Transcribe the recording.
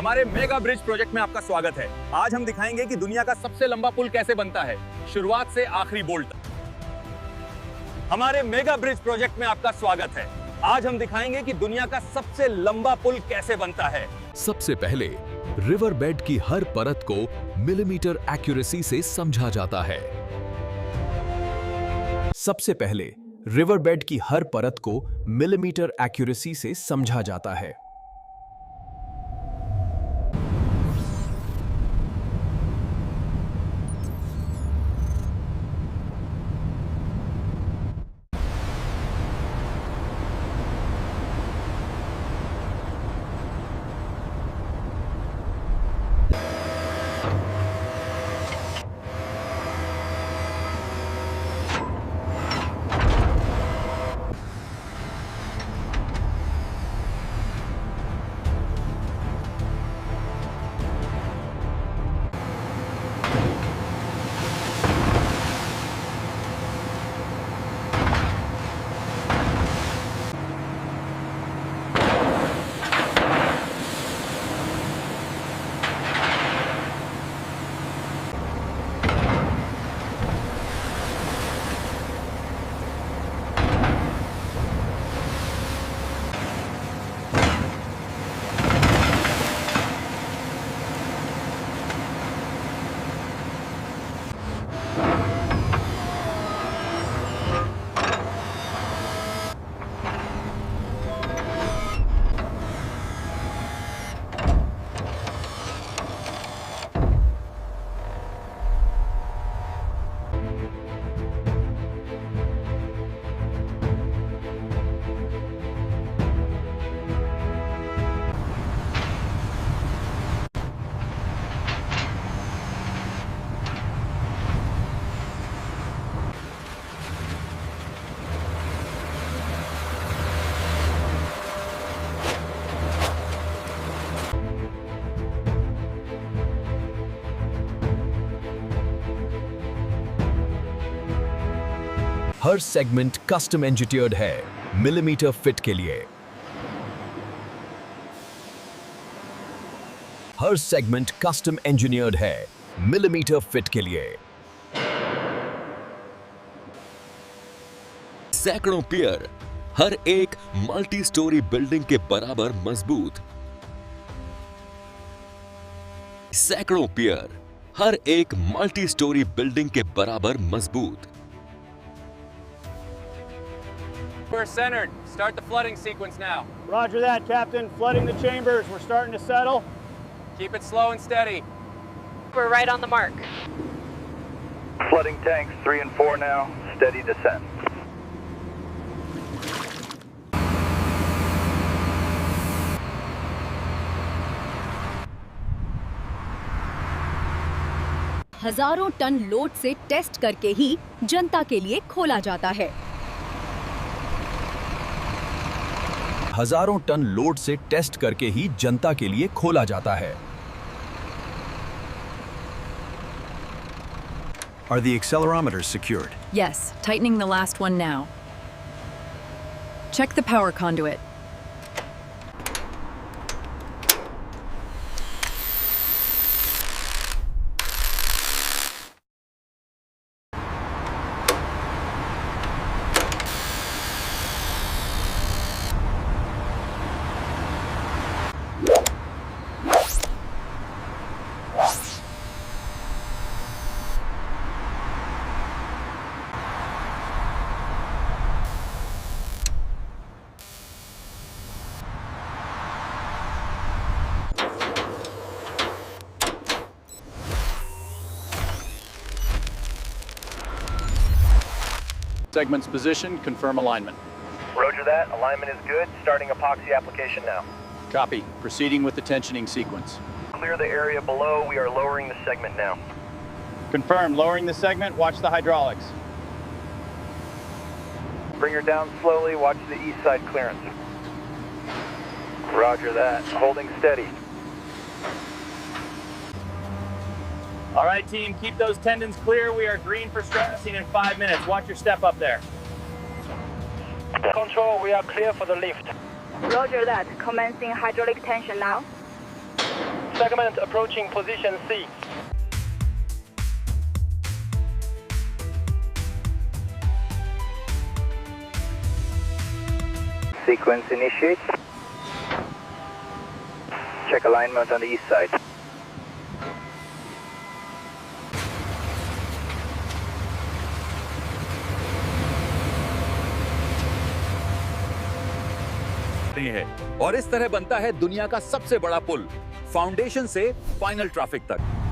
हमारे mega bridge project में आपका स्वागत है। आज हम दिखाएंगे कि दुनिया का सबसे लंबा पुल कैसे बनता है, शुरुआत से आखिरी बोल्ट तक। हमारे मेगा ब्रिज प्रोजेक्ट में आपका स्वागत है। आज हम दिखाएंगे कि दुनिया का सबसे लंबा पुल कैसे बनता है। सबसे पहले रिवर बेड की हर परत को मिलीमीटर एक्यूरेसी से समझा जाता है। सबसे पहले रिवर बेड की हर परत को मिलीमीटर एक्यूरेसी से समझा जाता है। हर सेगमेंट कस्टम इंजीनियर्ड है मिलीमीटर फिट के लिए। हर सेगमेंट कस्टम इंजीनियर्ड है मिलीमीटर फिट के लिए। सैकड़ों पियर, हर एक मल्टी स्टोरी बिल्डिंग के बराबर मजबूत। सैकड़ों पियर, हर एक मल्टी स्टोरी बिल्डिंग के बराबर मजबूत। We're centered. Start the flooding sequence now. Roger that, Captain. Flooding the chambers. We're starting to settle. Keep it slow and steady. We're right on the mark. Flooding tanks 3 and 4 now. Steady descent. हजारों ton load से test करके ही जनता के लिए खोला जाता है। हजारों ton load से टेस्ट करके ही जनता के लिए खोला जाता है। Are the accelerometers secured? Yes, tightening the last one now. Check the power conduit. Segment's position, confirm alignment. Roger that. Alignment is good. Starting epoxy application now. Copy. Proceeding with the tensioning sequence. Clear the area below. We are lowering the segment now. Confirm. Lowering the segment. Watch the hydraulics. Bring her down slowly. Watch the east side clearance. Roger that. Holding steady. All right, team. Keep those tendons clear. We are green for stressing in 5 minutes. Watch your step up there. Control, we are clear for the lift. Roger that. Commencing hydraulic tension now. segment approaching position C. Sequence initiate. Check alignment on the east side. है और इस तरह बनता है दुनिया का सबसे बड़ा पुल, फाउंडेशन से फाइनल ट्रैफिक तक।